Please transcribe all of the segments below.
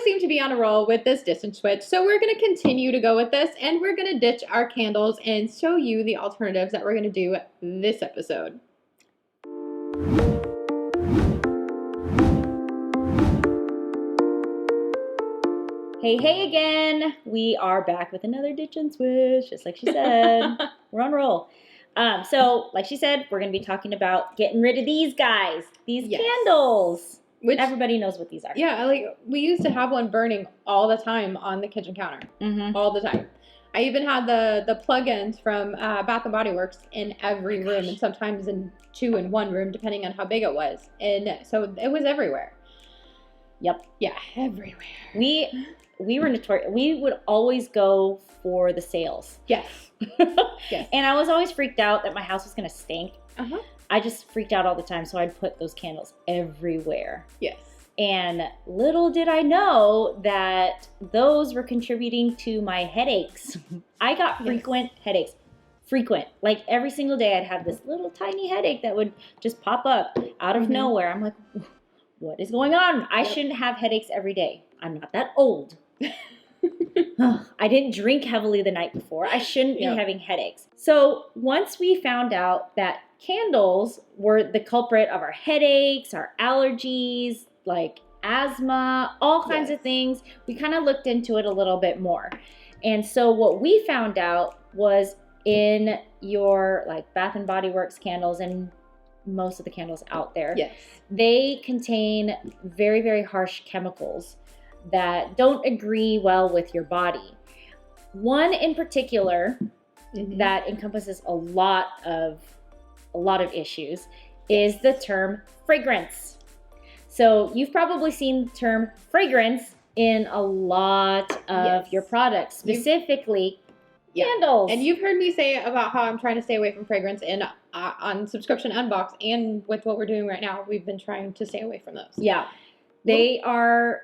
seem to be on a roll with this distance switch, so we're going to continue to go with this, and we're going to ditch our candles and show you the alternatives that we're going to do this episode. Hey again. We are back with another ditch and switch, just like she said. We're on a roll. So, like she said, we're going to be talking about getting rid of these guys, these candles. Which everybody knows what these are. Yeah, like we used to have one burning all the time on the kitchen counter. All the time. I even had the plug-ins from Bath and Body Works in every room, and sometimes in 2 in 1 room, depending on how big it was. And so it was everywhere. Yep. Yeah, everywhere. We were notorious. We would always go for the sales. Yes. Yes. And I was always freaked out that my house was going to stink. Uh-huh. I just freaked out all the time, so I'd put those candles everywhere. Yes. And little did I know that those were contributing to my headaches. I got frequent headaches. Frequent. Like every single day I'd have this little tiny headache that would just pop up out of nowhere. I'm like, what is going on? I shouldn't have headaches every day. I'm not that old. I didn't drink heavily the night before. I shouldn't be having headaches. So once we found out that candles were the culprit of our headaches, our allergies, like asthma, all kinds of things, we kind of looked into it a little bit more. And so what we found out was in your like Bath and Body Works candles and most of the candles out there, they contain very, very harsh chemicals that don't agree well with your body. One in particular that encompasses a lot of issues is the term fragrance. So you've probably seen the term fragrance in a lot of your products, specifically candles. And you've heard me say about how I'm trying to stay away from fragrance in on Subscription Unbox, and with what we're doing right now, we've been trying to stay away from those. Yeah. They are...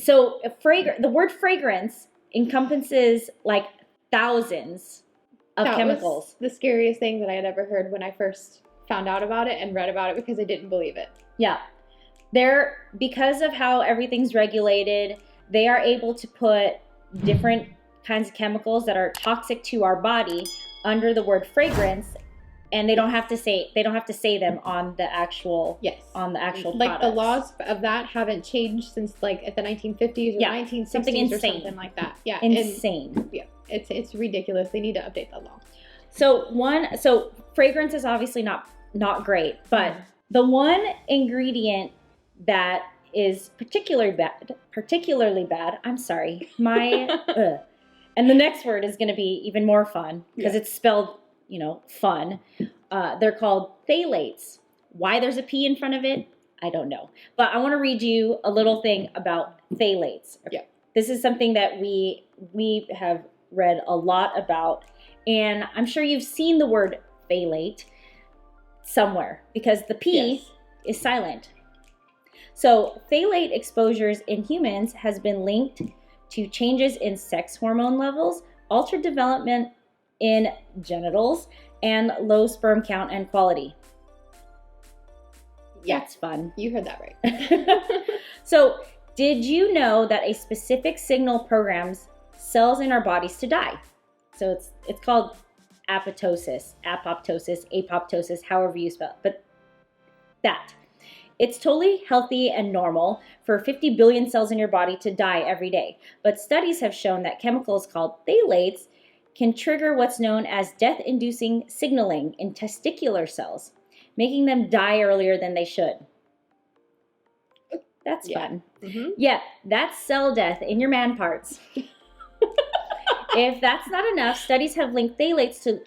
So the word fragrance encompasses like thousands of chemicals. Was the scariest thing that I had ever heard when I first found out about it and read about it, because I didn't believe it. Yeah. Because of how everything's regulated, they are able to put different kinds of chemicals that are toxic to our body under the word fragrance, and they don't have to say them on the actual products. Like the laws of that haven't changed since like the 1950s or 1960s something insane. Or something like that. Yeah, insane. It's ridiculous. They need to update the law. So fragrance is obviously not great, but the one ingredient that is particularly bad. I'm sorry, and the next word is going to be even more fun because it's spelled, fun. They're called phthalates. Why there's a P in front of it, I don't know. But I want to read you a little thing about phthalates. Yeah. This is something that we have read a lot about, and I'm sure you've seen the word phthalate somewhere because the P is silent. So phthalate exposures in humans has been linked to changes in sex hormone levels, altered development in genitals, and low sperm count and quality. Yeah. That's fun. You heard that right. So, did you know that a specific signal programs cells in our bodies to die? So it's called apoptosis, however you spell it. But that. It's totally healthy and normal for 50 billion cells in your body to die every day. But studies have shown that chemicals called phthalates can trigger what's known as death-inducing signaling in testicular cells, making them die earlier than they should. That's fun. Mm-hmm. Yeah, that's cell death in your man parts. If that's not enough, studies have linked phthalates to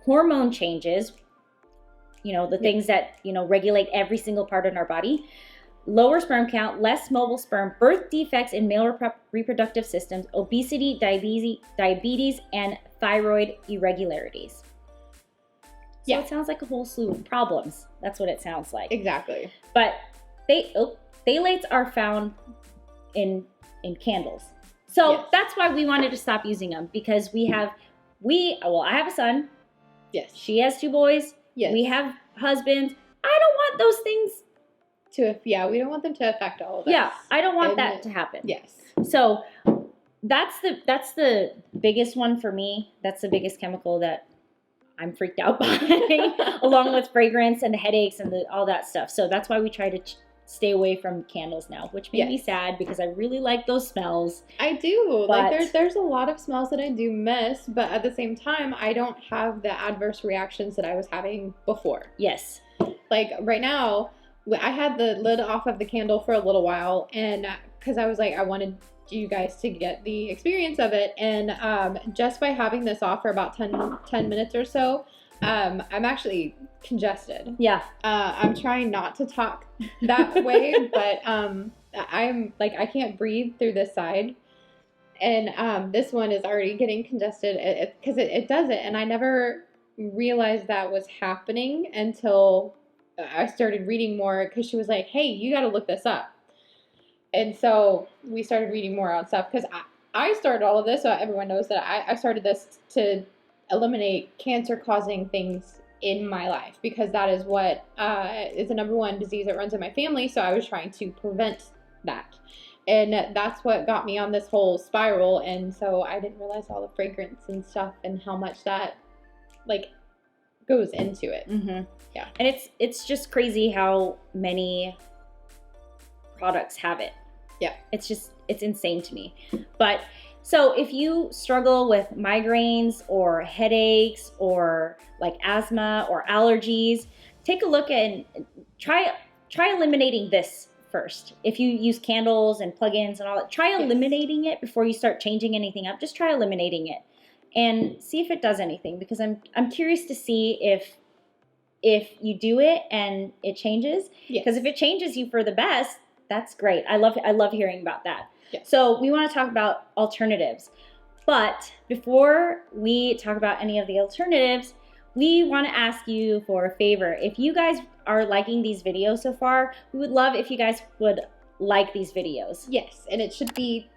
hormone changes, the things that, regulate every single part in our body, lower sperm count, less mobile sperm, birth defects in male reproductive systems, obesity, diabetes, and thyroid irregularities. So it sounds like a whole slew of problems. That's what it sounds like. Exactly. But phthalates are found in candles. So that's why we wanted to stop using them, because I have a son. Yes. She has 2 boys. Yes. We have husbands. I don't want those things we don't want them to affect all of us. Yeah, I don't want that to happen. Yes. So that's the biggest one for me. That's the biggest chemical that I'm freaked out by, along with fragrance and the headaches and all that stuff. So that's why we try to stay away from candles now, which made me sad because I really like those smells. I do. Like there's a lot of smells that I do miss, but at the same time, I don't have the adverse reactions that I was having before. Yes. Like right now, I had the lid off of the candle for a little while, and because I was like, I wanted you guys to get the experience of it, and just by having this off for about 10 minutes or so, I'm actually congested. Yeah. I'm trying not to talk that way, but I'm like, I can't breathe through this side. And this one is already getting congested because it does it. And I never realized that was happening until I started reading more, because she was like, hey, you got to look this up. And so we started reading more on stuff, because I started all of this, so everyone knows that I started this to eliminate cancer-causing things in my life, because that is what is the number one disease that runs in my family. So I was trying to prevent that, and that's what got me on this whole spiral. And so I didn't realize all the fragrance and stuff and how much that like goes into it. Mm-hmm. Yeah, and it's just crazy how many products have it. Yeah, it's insane to me. But so if you struggle with migraines or headaches or like asthma or allergies, take a look and try eliminating this first. If you use candles and plugins and all that, try eliminating it before you start changing anything up. Just try eliminating it and see if it does anything, because I'm curious to see if you do it and it changes. Because if it changes you for the best, that's great. I love hearing about that. Yes. So we want to talk about alternatives. But before we talk about any of the alternatives, we want to ask you for a favor. If you guys are liking these videos so far, we would love if you guys would like these videos. Yes, and it should be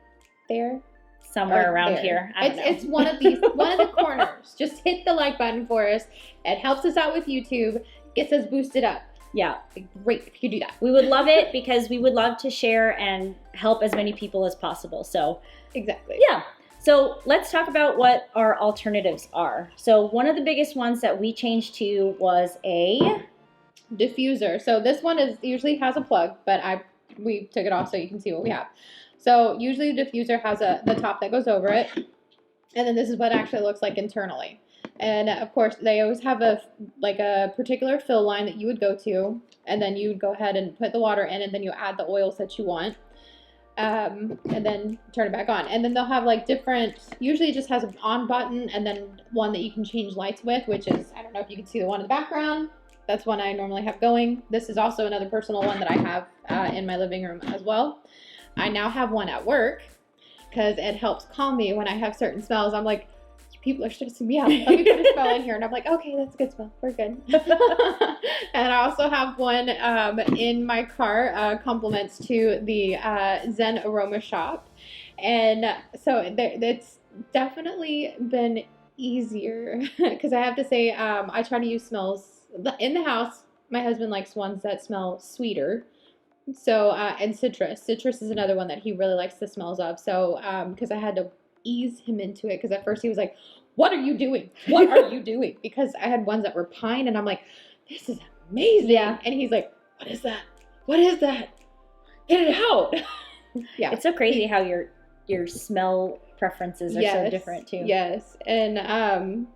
there. Somewhere around here. It's one of the corners. Just hit the like button for us. It helps us out with YouTube, gets us boosted up. Yeah. Great if you do that. We would love it, because we would love to share and help as many people as possible. So exactly. Yeah. So let's talk about what our alternatives are. So one of the biggest ones that we changed to was a diffuser. So this one usually has a plug, but we took it off so you can see what we have. So usually the diffuser has the top that goes over it, and then this is what it actually looks like internally. And of course, they always have a particular fill line that you would go to, and then you would go ahead and put the water in, and then you add the oils that you want, and then turn it back on. And then they'll have like different, usually it just has an on button, and then one that you can change lights with, which is, I don't know if you can see the one in the background. That's one I normally have going. This is also another personal one that I have in my living room as well. I now have one at work, because it helps calm me when I have certain smells. I'm like, people are stressing me out. Let me put a smell in here. And I'm like, okay, that's a good smell. We're good. And I also have one in my car, compliments to the Zen Aroma Shop. And so it's definitely been easier, because I have to say, I try to use smells in the house. My husband likes ones that smell sweeter. So, and citrus is another one that he really likes the smells of. So, because I had to ease him into it, because at first he was like, what are you doing? What are you doing? Because I had ones that were pine, and I'm like, this is amazing. Yeah. And he's like, what is that? What is that? Get it out. Yeah. It's so crazy how your smell preferences are so different too. Yes. And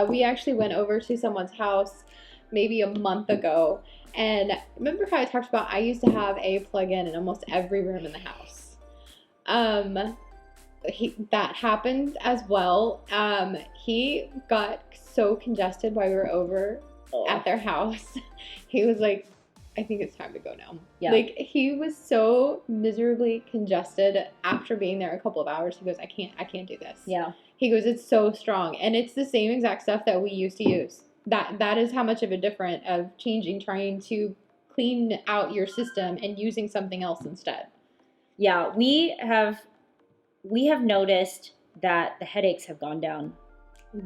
we actually went over to someone's house maybe a month ago, and remember how I talked about I used to have a plug-in in almost every room in the house. That happened as well. He got so congested while we were over at their house. He was like, I think it's time to go now. Yeah. Like, he was so miserably congested after being there a couple of hours. He goes, I can't do this. Yeah. He goes, it's so strong. And it's the same exact stuff that we used to use. That is how much of a difference of trying to clean out your system and using something else instead. Yeah, we have noticed that the headaches have gone down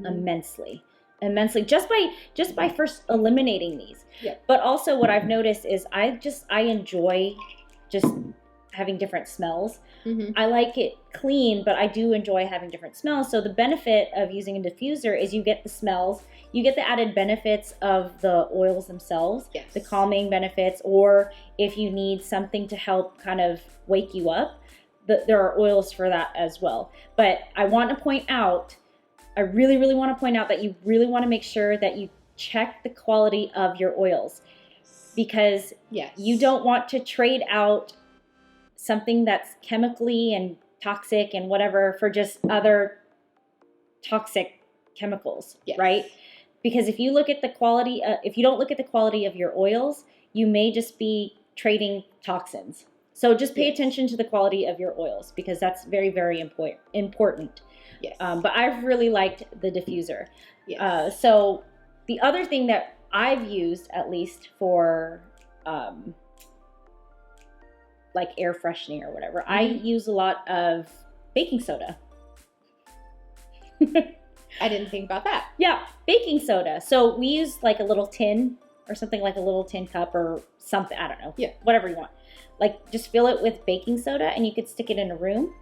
immensely. immensely just by first eliminating these. Yeah. But also what I've noticed is I enjoy just having different smells. Mm-hmm. I like it clean, but I do enjoy having different smells. So the benefit of using a diffuser is you get the smells, you get the added benefits of the oils themselves, yes. the calming benefits, or if you need something to help kind of wake you up, there are oils for that as well. But I want to point out, I really, really want to point out that you really want to make sure that you check the quality of your oils, because yes. you don't want to trade out something that's chemically and toxic and whatever for just other toxic chemicals, yes. right? Because if you look at the quality, if you don't look at the quality of your oils, you may just be trading toxins. So just pay attention to the quality of your oils, because that's very, very important. Yes. But I've really liked the diffuser. Yes. So the other thing that I've used, at least for like air freshening or whatever, I use a lot of baking soda. I didn't think about that. Yeah, baking soda. So we use like a little tin or something, like a little tin cup or something. I don't know. Yeah. Whatever you want. Like just fill it with baking soda and you could stick it in a room.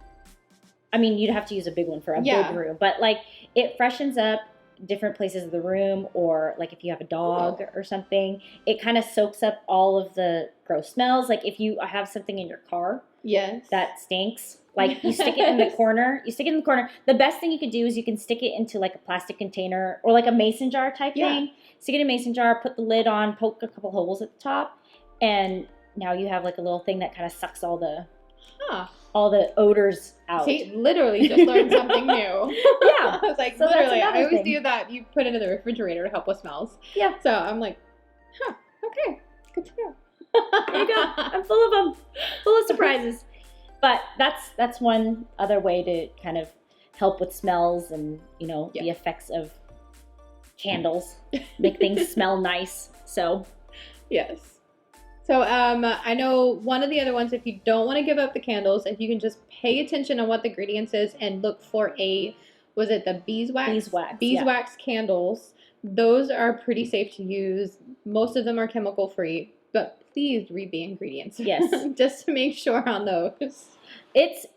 I mean, you'd have to use a big one for a big room, but like it freshens up different places of the room, or like if you have a dog or something, it kind of soaks up all of the gross smells. Like if you have something in your car that stinks, like you stick it in the corner, The best thing you could do is you can stick it into like a plastic container or like a mason jar type thing. Stick it in a mason jar, put the lid on, poke a couple holes at the top, and now you have like a little thing that kind of sucks all the odors out. See, literally just learned something new. Yeah. I was like, So literally, I always do that. You put it in the refrigerator to help with smells. Yeah. So I'm like, okay, good to know. There you go. I'm full of them. Full of surprises. But that's one other way to kind of help with smells and, the effects of candles. Make things smell nice. So. Yes. So I know one of the other ones, if you don't want to give up the candles, if you can just pay attention on what the ingredients is and look for was it the beeswax? Beeswax candles. Those are pretty safe to use. Most of them are chemical free, but please read the ingredients. Yes. Just to make sure on those.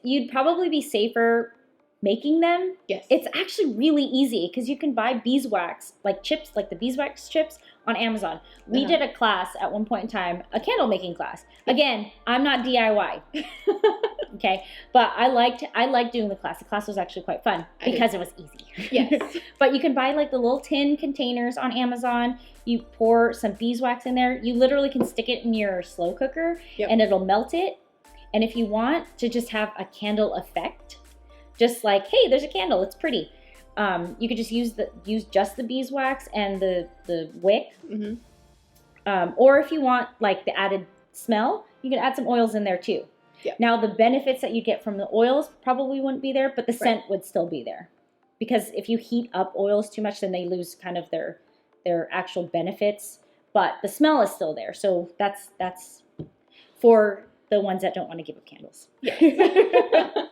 You'd probably be safer making them. Yes. It's actually really easy because you can buy beeswax, like chips, like the beeswax chips on Amazon. We did a class at one point in time, a candle making class. Again, I'm not DIY. Okay. But I liked doing the class. The class was actually quite fun because it was easy. Yes. But you can buy like the little tin containers on Amazon. You pour some beeswax in there. You literally can stick it in your slow cooker and it'll melt it. And if you want to just have a candle effect, just like, hey, there's a candle, it's pretty. You could just use just the beeswax and the wick. Mm-hmm. Or if you want like the added smell, you can add some oils in there too. Yeah. Now the benefits that you get from the oils probably wouldn't be there, but the scent would still be there. Because if you heat up oils too much, then they lose kind of their actual benefits. But the smell is still there. So that's for the ones that don't want to give up candles. Yes.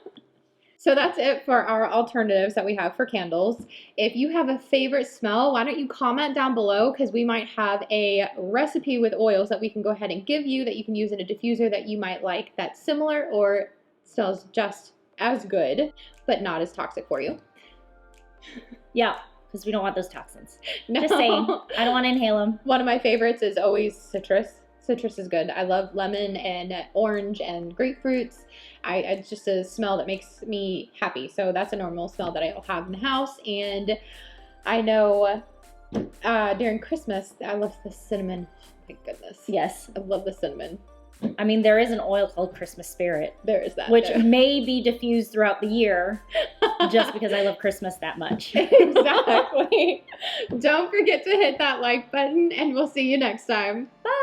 So that's it for our alternatives that we have for candles. If you have a favorite smell, why don't you comment down below, because we might have a recipe with oils that we can go ahead and give you that you can use in a diffuser that you might like that's similar or smells just as good, but not as toxic for you. Yeah, because we don't want those toxins. No. Just saying, I don't want to inhale them. One of my favorites is always citrus. Citrus is good. I love lemon and orange and grapefruits. It's just a smell that makes me happy. So that's a normal smell that I'll have in the house. And I know during Christmas, I love the cinnamon. Oh my goodness. Yes. I love the cinnamon. I mean, there is an oil called Christmas Spirit. There is that. Which may be diffused throughout the year just because I love Christmas that much. Exactly. Don't forget to hit that like button, and we'll see you next time. Bye.